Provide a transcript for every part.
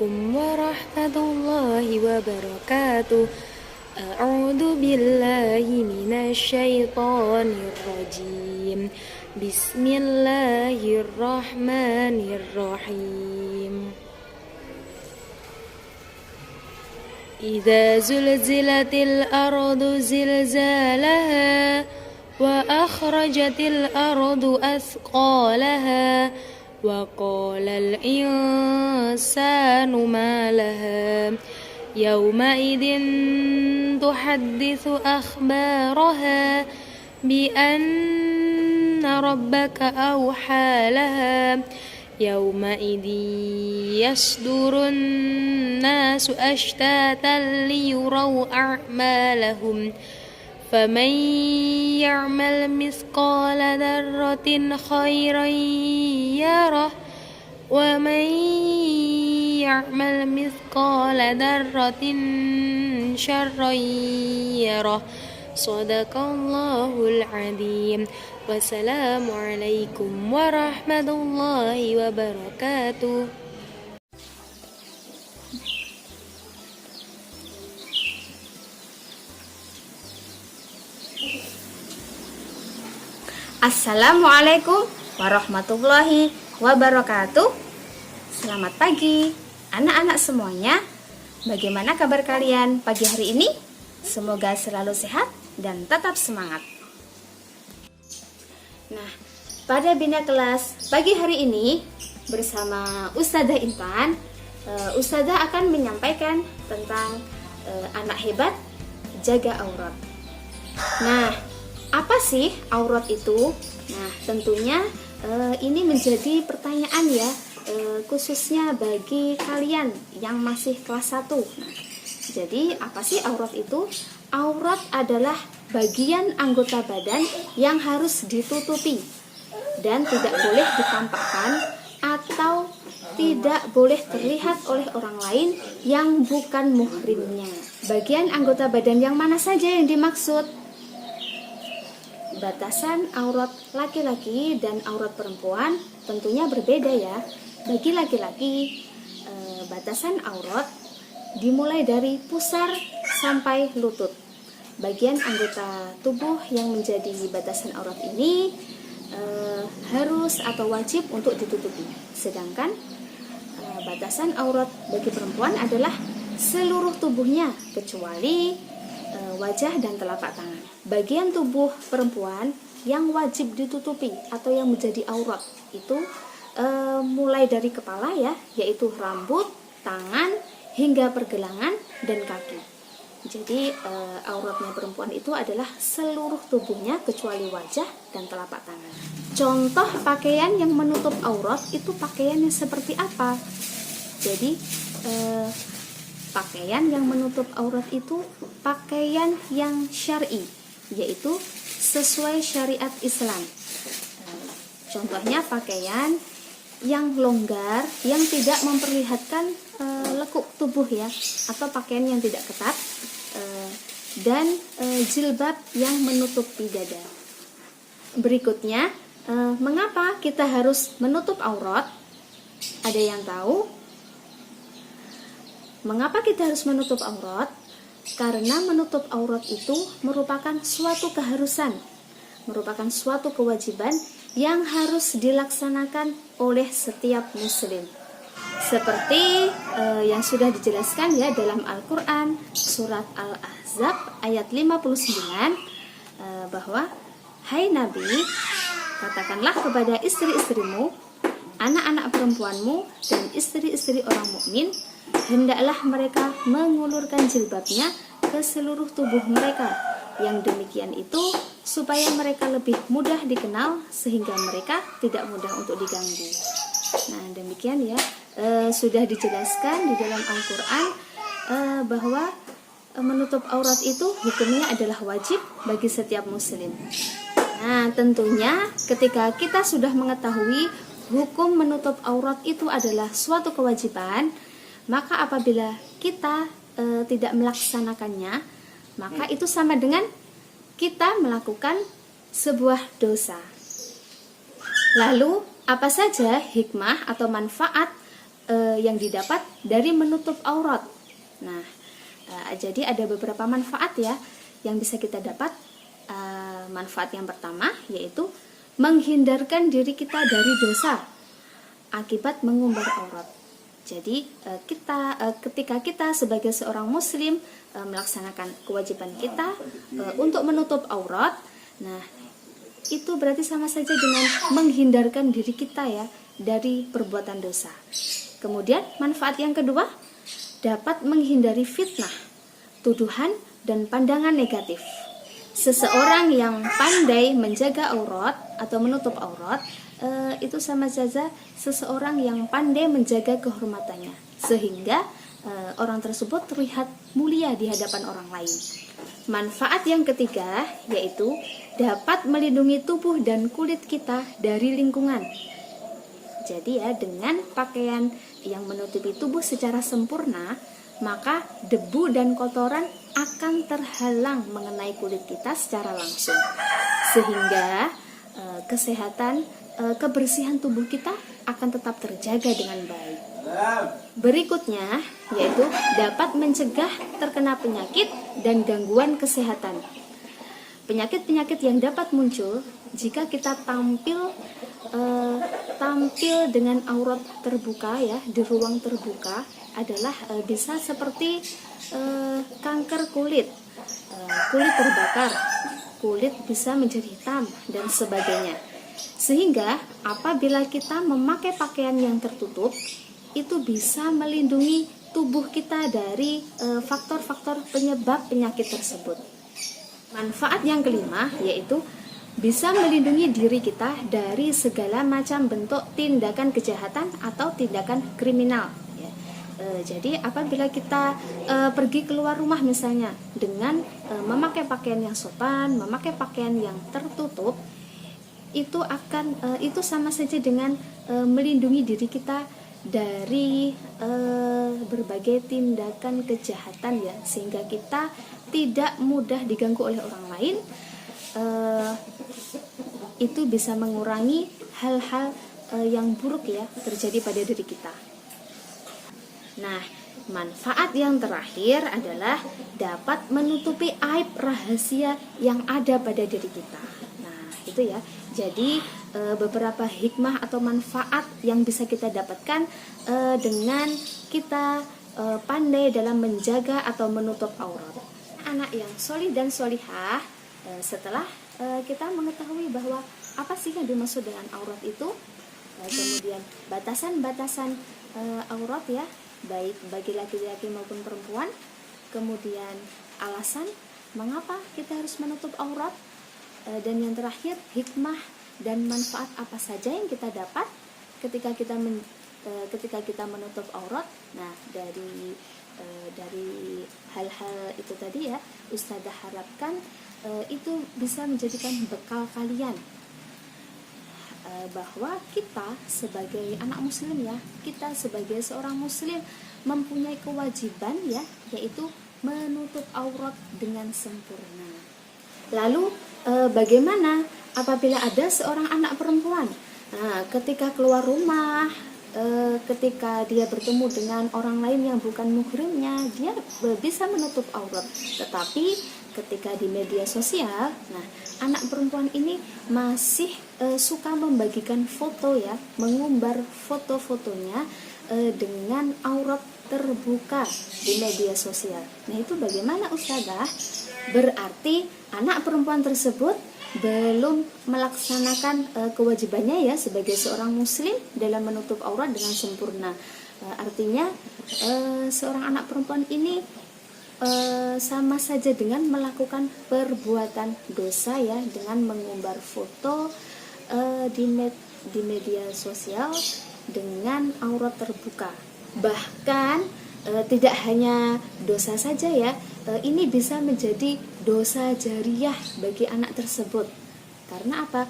warahmatullahi wabarakatuh. A'udzu billahi minasyaitonir rajim. Bismillahirrahmanirrahim. Idza zulzilatil ardu zilzalaha wa akhrajatil ardu athqalaha wa qalal insanu ma laha yawma idzin tuhadditsu akhbaraha bi anna rabbaka awha laha yawma idzi yasdurun nasu ashtatan liyuraw a'malahum faman ya'mal mithqala dzarratin khairan yarah wa man ya'mal mithqala dzarratin syarran yarah. Shadaqallahul adzim. Wassalamualaikum warahmatullahi wabarakatuh. Assalamualaikum warahmatullahi wabarakatuh. Selamat pagi anak-anak semuanya. Bagaimana kabar kalian pagi hari ini? Semoga selalu sehat dan tetap semangat. Nah, pada Bina Kelas pagi hari ini bersama Ustadzah Intan, Ustadzah akan menyampaikan tentang anak hebat jaga aurat. Nah, apa sih aurat itu? Nah, tentunya ini menjadi pertanyaan ya, khususnya bagi kalian yang masih kelas 1. Nah, jadi apa sih aurat itu? Aurat adalah bagian anggota badan yang harus ditutupi dan tidak boleh ditampakkan atau tidak boleh terlihat oleh orang lain yang bukan muhrimnya. Bagian anggota badan yang mana saja yang dimaksud? Batasan aurat laki-laki dan aurat perempuan tentunya berbeda ya. Bagi laki-laki, batasan aurat dimulai dari pusar sampai lutut. Bagian anggota tubuh yang menjadi batasan aurat ini harus atau wajib untuk ditutupi. Sedangkan batasan aurat bagi perempuan adalah seluruh tubuhnya kecuali wajah dan telapak tangan. Bagian tubuh perempuan yang wajib ditutupi atau yang menjadi aurat itu mulai dari kepala ya, yaitu rambut, tangan, hingga pergelangan dan kaki. Jadi auratnya perempuan itu adalah seluruh tubuhnya kecuali wajah dan telapak tangan. Contoh pakaian yang menutup aurat itu pakaian yang seperti apa? Jadi pakaian yang menutup aurat itu pakaian yang syar'i, yaitu sesuai syariat Islam. Contohnya pakaian yang longgar, yang tidak memperlihatkan lekuk tubuh ya, atau pakaian yang tidak ketat, dan jilbab yang menutupi dada. Berikutnya, mengapa kita harus menutup aurat? Ada yang tahu? Mengapa kita harus menutup aurat? Karena menutup aurat itu merupakan suatu keharusan, merupakan suatu kewajiban yang harus dilaksanakan oleh setiap muslim. Seperti yang sudah dijelaskan ya dalam Al-Quran, surat Al-Ahzab ayat 59, bahwa hai Nabi, katakanlah kepada istri-istrimu, anak-anak perempuanmu, dan istri-istri orang mukmin, hendaklah mereka mengulurkan jilbabnya ke seluruh tubuh mereka. Yang demikian itu supaya mereka lebih mudah dikenal sehingga mereka tidak mudah untuk diganggu. Nah, demikian ya, sudah dijelaskan di dalam Al-Quran bahwa menutup aurat itu hukumnya adalah wajib bagi setiap muslim. Nah, tentunya ketika kita sudah mengetahui hukum menutup aurat itu adalah suatu kewajiban, maka apabila kita tidak melaksanakannya, maka itu sama dengan kita melakukan sebuah dosa. Lalu, apa saja hikmah atau manfaat yang didapat dari menutup aurat. Nah, jadi ada beberapa manfaat ya yang bisa kita dapat. Manfaat yang pertama yaitu menghindarkan diri kita dari dosa akibat mengumbar aurat. Jadi ketika kita sebagai seorang muslim melaksanakan kewajiban kita untuk menutup aurat, nah itu berarti sama saja dengan menghindarkan diri kita ya dari perbuatan dosa. Kemudian manfaat yang kedua, dapat menghindari fitnah, tuduhan, dan pandangan negatif. Seseorang yang pandai menjaga aurat atau menutup aurat itu sama saja seseorang yang pandai menjaga kehormatannya, sehingga orang tersebut terlihat mulia di hadapan orang lain. Manfaat yang ketiga yaitu dapat melindungi tubuh dan kulit kita dari lingkungan. Jadi ya, dengan pakaian yang menutupi tubuh secara sempurna, maka debu dan kotoran akan terhalang mengenai kulit kita secara langsung, sehingga kesehatan, kebersihan tubuh kita akan tetap terjaga dengan baik. Berikutnya yaitu dapat mencegah terkena penyakit dan gangguan kesehatan. Penyakit-penyakit yang dapat muncul jika kita tampil dengan aurat terbuka ya, di ruang terbuka adalah bisa seperti kanker kulit, kulit terbakar, kulit bisa menjadi hitam dan sebagainya. Sehingga apabila kita memakai pakaian yang tertutup, itu bisa melindungi tubuh kita dari faktor-faktor penyebab penyakit tersebut. Manfaat yang kelima yaitu bisa melindungi diri kita dari segala macam bentuk tindakan kejahatan atau tindakan kriminal. Jadi apabila kita pergi keluar rumah misalnya dengan memakai pakaian yang sopan, memakai pakaian yang tertutup, itu sama saja dengan melindungi diri kita dari berbagai tindakan kejahatan ya, sehingga kita tidak mudah diganggu oleh orang lain. Itu bisa mengurangi hal-hal yang buruk ya terjadi pada diri kita. Nah, manfaat yang terakhir adalah dapat menutupi aib rahasia yang ada pada diri kita. Nah, itu ya. Jadi beberapa hikmah atau manfaat yang bisa kita dapatkan dengan kita pandai dalam menjaga atau menutup aurat. Anak yang solih dan solihah, setelah kita mengetahui bahwa apa sih yang dimaksud dengan aurat itu, kemudian batasan-batasan aurat ya, baik bagi laki-laki maupun perempuan, kemudian alasan mengapa kita harus menutup aurat, dan yang terakhir hikmah dan manfaat apa saja yang kita dapat ketika kita menutup aurat. Nah, dari hal-hal itu tadi ya, Ustazah harapkan itu bisa menjadikan bekal kalian bahwa kita sebagai anak muslim ya, kita sebagai seorang muslim mempunyai kewajiban ya, yaitu menutup aurat dengan sempurna. Lalu bagaimana apabila ada seorang anak perempuan? Nah, ketika keluar rumah, ketika dia bertemu dengan orang lain yang bukan muhrimnya, dia bisa menutup aurat. Tetapi ketika di media sosial, nah anak perempuan ini masih suka membagikan foto ya, mengumbar foto-fotonya dengan aurat terbuka di media sosial. Nah, itu bagaimana Ustazah? Berarti anak perempuan tersebut belum melaksanakan kewajibannya ya sebagai seorang muslim dalam menutup aurat dengan sempurna. Artinya seorang anak perempuan ini sama saja dengan melakukan perbuatan dosa ya, dengan mengumbar foto di media sosial dengan aurat terbuka. Bahkan tidak hanya dosa saja ya, ini bisa menjadi dosa jariah bagi anak tersebut. Karena apa?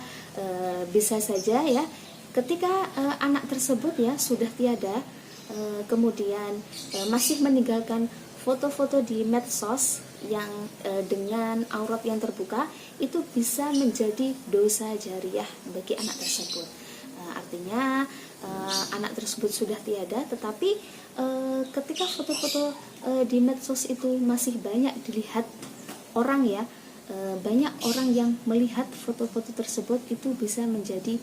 Bisa saja ya, ketika anak tersebut ya sudah tiada, kemudian masih meninggalkan foto-foto di medsos yang dengan aurat yang terbuka, itu bisa menjadi dosa jariah bagi anak tersebut. Artinya anak tersebut sudah tiada, tetapi ketika foto-foto di medsos itu masih banyak dilihat orang ya, banyak orang yang melihat foto-foto tersebut, itu bisa menjadi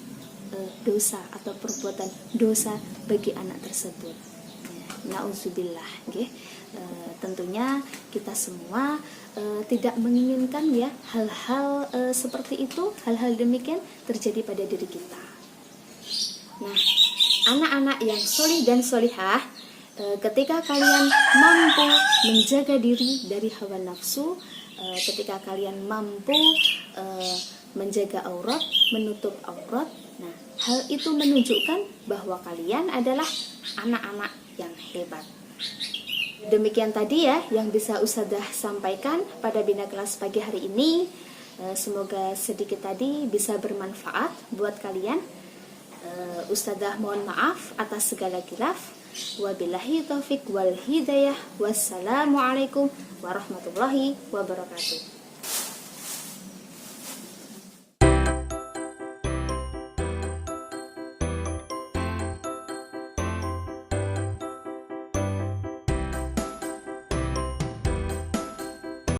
dosa atau perbuatan dosa bagi anak tersebut. Nauzubillah, nggih. Tentunya kita semua tidak menginginkan ya hal-hal seperti itu, hal-hal demikian terjadi pada diri kita. Nah, anak-anak yang solih dan solihah, ketika kalian mampu menjaga diri dari hawa nafsu, ketika kalian mampu menjaga aurat, menutup aurat, nah hal itu menunjukkan bahwa kalian adalah anak-anak yang hebat. Demikian tadi ya yang bisa Ustadzah sampaikan pada Bina Kelas pagi hari ini. Semoga sedikit tadi bisa bermanfaat buat kalian. Ustadzah mohon maaf atas segala khilaf. Wabillahi taufik wal hidayah. Wassalamualaikum warahmatullahi wabarakatuh.